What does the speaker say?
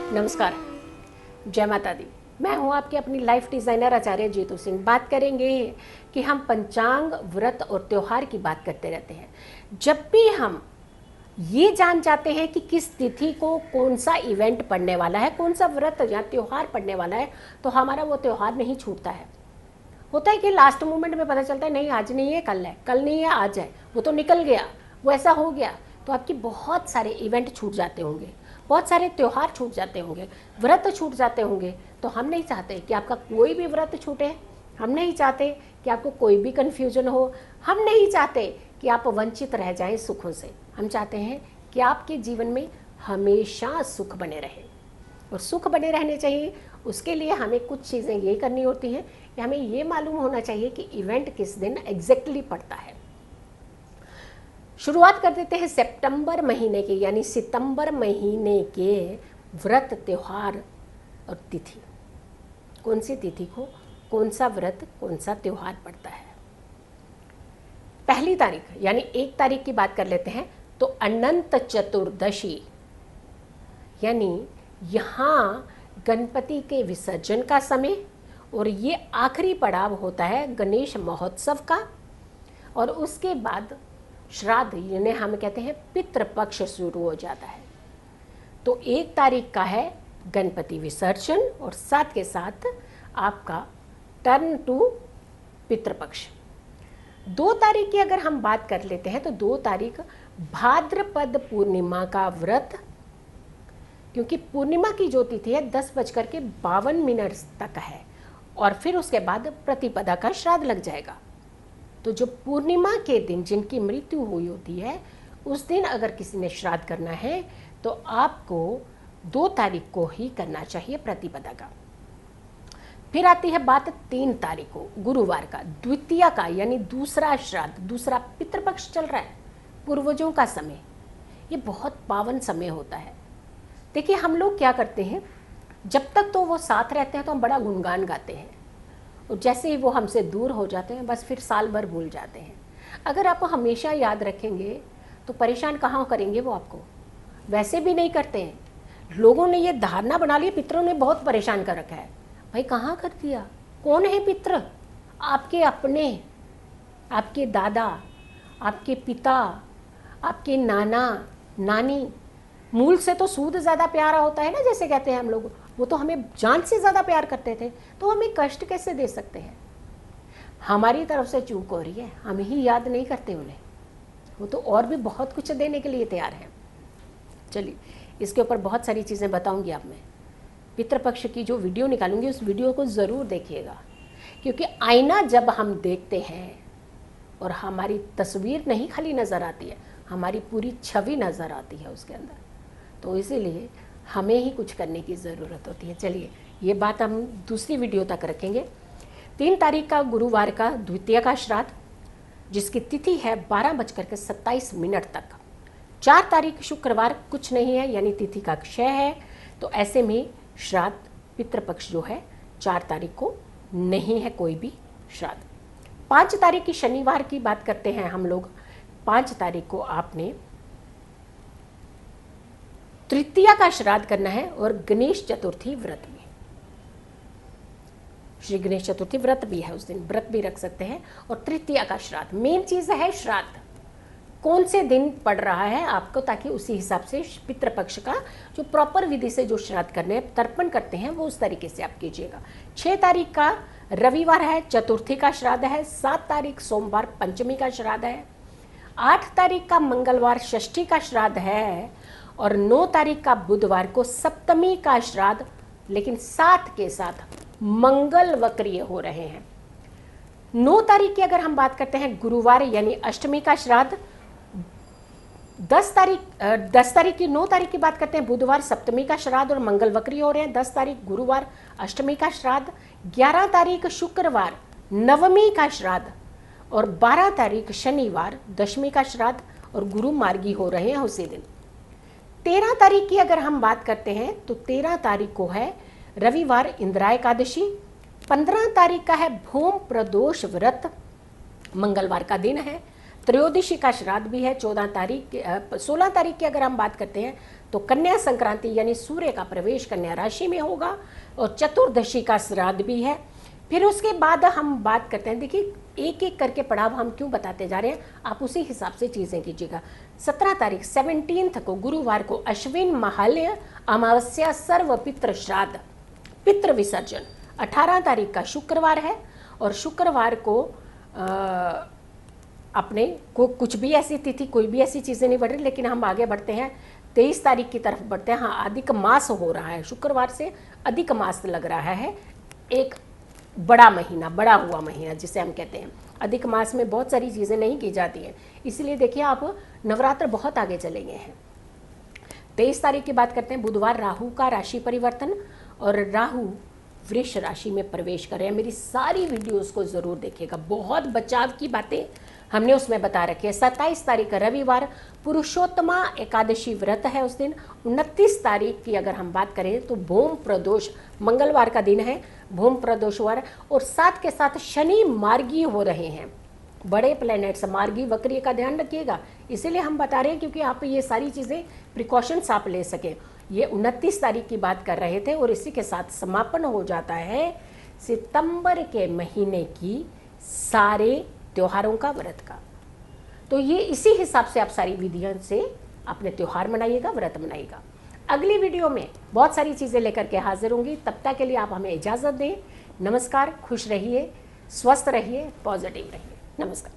नमस्कार, जय माता दी। मैं हूं आपकी अपनी लाइफ डिज़ाइनर आचार्य जीतू सिंह। बात करेंगे कि हम पंचांग, व्रत और त्यौहार की बात करते रहते हैं। जब भी हम ये जान जाते हैं कि किस तिथि को कौन सा इवेंट पड़ने वाला है, कौन सा व्रत या त्यौहार पड़ने वाला है, तो हमारा वो त्यौहार नहीं छूटता है। होता है कि लास्ट मोमेंट में पता चलता है नहीं आज नहीं है कल है, कल नहीं है आज है, वो तो निकल गया, वो ऐसा हो गया। तो आपकी बहुत सारे इवेंट छूट जाते होंगे, बहुत सारे त्यौहार छूट जाते होंगे, व्रत छूट जाते होंगे। तो हम नहीं चाहते कि आपका कोई भी व्रत छूटे, हम नहीं चाहते कि आपको कोई भी कन्फ्यूजन हो, हम नहीं चाहते कि आप वंचित रह जाएं सुखों से। हम चाहते हैं कि आपके जीवन में हमेशा सुख बने रहे, और सुख बने रहने चाहिए। उसके लिए हमें कुछ चीज़ें ये करनी होती हैं कि हमें ये मालूम होना चाहिए कि इवेंट किस दिन एग्जैक्टली पड़ता है। शुरुआत कर देते हैं सितंबर महीने के, यानी सितंबर महीने के व्रत, त्यौहार और तिथि। कौन सी तिथि को कौन सा व्रत, कौन सा त्यौहार पड़ता है। पहली तारीख यानी 1 तारीख की बात कर लेते हैं। तो अनंत चतुर्दशी, यानी यहाँ गणपति के विसर्जन का समय, और ये आखिरी पड़ाव होता है गणेश महोत्सव का। और उसके बाद श्राद्ध, यानी हम कहते हैं पितृपक्ष शुरू हो जाता है। तो 1 तारीख का है गणपति विसर्जन, और साथ के साथ आपका टर्न टू पितृपक्ष। 2 तारीख की अगर हम बात कर लेते हैं तो 2 तारीख भाद्रपद पूर्णिमा का व्रत, क्योंकि पूर्णिमा की जो तिथि है 10:52 तक है, और फिर उसके बाद प्रतिपदा का श्राद्ध लग जाएगा। तो जो पूर्णिमा के दिन जिनकी मृत्यु हुई होती है, उस दिन अगर किसी ने श्राद्ध करना है तो आपको 2 तारीख को ही करना चाहिए प्रतिपदा का। फिर आती है बात 3 तारीख को गुरुवार का, द्वितीया का, यानी दूसरा श्राद्ध, दूसरा पितृपक्ष चल रहा है, पूर्वजों का समय। ये बहुत पावन समय होता है। देखिए हम लोग क्या करते हैं, जब तक तो वो साथ रहते हैं तो हम बड़ा गुणगान गाते हैं, और जैसे ही वो हमसे दूर हो जाते हैं बस फिर साल भर भूल जाते हैं। अगर आप हमेशा याद रखेंगे तो परेशान कहाँ करेंगे वो आपको, वैसे भी नहीं करते हैं। लोगों ने ये धारणा बना ली पितरों ने बहुत परेशान कर रखा है। भाई कहाँ कर दिया, कौन है पितर? आपके अपने, आपके दादा, आपके पिता, आपके नाना नानी। मूल से तो सूद ज़्यादा प्यारा होता है ना, जैसे कहते हैं हम लोग। वो तो हमें जान से ज़्यादा प्यार करते थे, तो हमें कष्ट कैसे दे सकते हैं? हमारी तरफ से चूक हो रही है, हम ही याद नहीं करते उन्हें। वो तो और भी बहुत कुछ देने के लिए तैयार हैं। चलिए, इसके ऊपर बहुत सारी चीज़ें बताऊंगी आप। मैं पितृपक्ष की जो वीडियो निकालूंगी उस वीडियो को ज़रूर देखिएगा, क्योंकि आईना जब हम देखते हैं और हमारी तस्वीर नहीं खाली नज़र आती है, हमारी पूरी छवि नज़र आती है उसके अंदर। तो इसीलिए हमें ही कुछ करने की ज़रूरत होती है। चलिए, ये बात हम दूसरी वीडियो तक रखेंगे। 3 तारीख का गुरुवार का द्वितीय का श्राद्ध, जिसकी तिथि है 12:27 तक। 4 तारीख शुक्रवार कुछ नहीं है, यानी तिथि का क्षय है, तो ऐसे में श्राद्ध पितृपक्ष जो है 4 तारीख को नहीं है कोई भी श्राद्ध। 5 तारीख की शनिवार की बात करते हैं हम लोग। 5 तारीख को आपने तृतीया का श्राद्ध करना है, और गणेश चतुर्थी व्रत भी, श्री गणेश चतुर्थी व्रत भी है, उस दिन व्रत भी रख सकते हैं। और तृतीया का श्राद्ध, मेन चीज़ है श्राद्ध कौन से दिन पड़ रहा है आपको, ताकि उसी हिसाब से पितृपक्ष का जो प्रॉपर विधि से जो श्राद्ध करने तर्पण करते हैं वो उस तरीके से आप कीजिएगा। 6 तारीख का रविवार है, चतुर्थी का श्राद्ध है। 7 तारीख सोमवार पंचमी का श्राद्ध है। 8 तारीख का मंगलवार षष्ठी का श्राद्ध है, और 9 तारीख का बुधवार को सप्तमी का श्राद्ध, लेकिन साथ के साथ मंगल वक्रीय हो रहे हैं। 9 तारीख की अगर हम बात करते हैं गुरुवार यानी अष्टमी का श्राद्ध। 10 तारीख की 9 तारीख की बात करते हैं बुधवार सप्तमी का श्राद्ध और मंगल वक्रीय हो रहे हैं। 10 तारीख गुरुवार अष्टमी का श्राद्ध। 11 तारीख शुक्रवार नवमी का श्राद्ध, और 12 तारीख शनिवार दशमी का श्राद्ध, और गुरु मार्गी हो रहे हैं उसी दिन। 13 तारीख की अगर हम बात करते हैं तो 13 तारीख को है रविवार इंदिरा एकादशी। 15 तारीख का है भूम प्रदोष व्रत, मंगलवार का दिन है। त्रयोदशी का श्राद्ध भी है 16 तारीख की अगर हम बात करते हैं तो कन्या संक्रांति यानी सूर्य का प्रवेश कन्या राशि में होगा, और चतुर्दशी का श्राद्ध भी है। फिर उसके बाद हम बात करते हैं, देखिए एक एक करके पड़ाव हम क्यों बताते जा रहे हैं, आप उसी हिसाब से चीज़ें कीजिएगा। 17 तारीख 17 को गुरुवार को अश्विन महालय अमावस्या सर्व पितृ श्राद्ध पितृ विसर्जन। 18 तारीख का शुक्रवार है, और शुक्रवार को अपने को कुछ भी ऐसी तिथि कोई भी ऐसी चीज़ें नहीं बढ़ रही, लेकिन हम आगे बढ़ते हैं 23 तारीख की तरफ बढ़ते हैं। हाँ, अधिक मास हो रहा है, शुक्रवार से अधिक मास लग रहा है, एक बड़ा महीना, बड़ा हुआ महीना जिसे हम कहते हैं। अधिक मास में बहुत सारी चीज़ें नहीं की जाती हैं, इसलिए देखिए आप नवरात्र बहुत आगे चले गए हैं। 23 तारीख की बात करते हैं, बुधवार राहु का राशि परिवर्तन, और राहु वृष राशि में प्रवेश कर रहे हैं। मेरी सारी वीडियोस को ज़रूर देखिएगा, बहुत बचाव की बातें हमने उसमें बता रखी है। 27 तारीख का रविवार पुरुषोत्तमा एकादशी व्रत है उस दिन। 29 तारीख की अगर हम बात करें तो भूम प्रदोष मंगलवार का दिन है, भूम प्रदोषवार, और साथ के साथ शनि मार्गी हो रहे हैं। बड़े प्लैनेट्स मार्गी वक्री का ध्यान रखिएगा, इसीलिए हम बता रहे हैं क्योंकि आप ये सारी चीज़ें प्रिकॉशंस आप ले सकें। ये 29 तारीख की बात कर रहे थे, और इसी के साथ समापन हो जाता है सितंबर के महीने की सारे त्योहारों का, व्रत का। तो ये इसी हिसाब से आप सारी विधियों से अपने त्योहार मनाइएगा, व्रत मनाइएगा। अगली वीडियो में बहुत सारी चीज़ें लेकर के हाजिर होंगी, तब तक के लिए आप हमें इजाज़त दें। नमस्कार, खुश रहिए, स्वस्थ रहिए, पॉजिटिव रहिए। नमस्कार।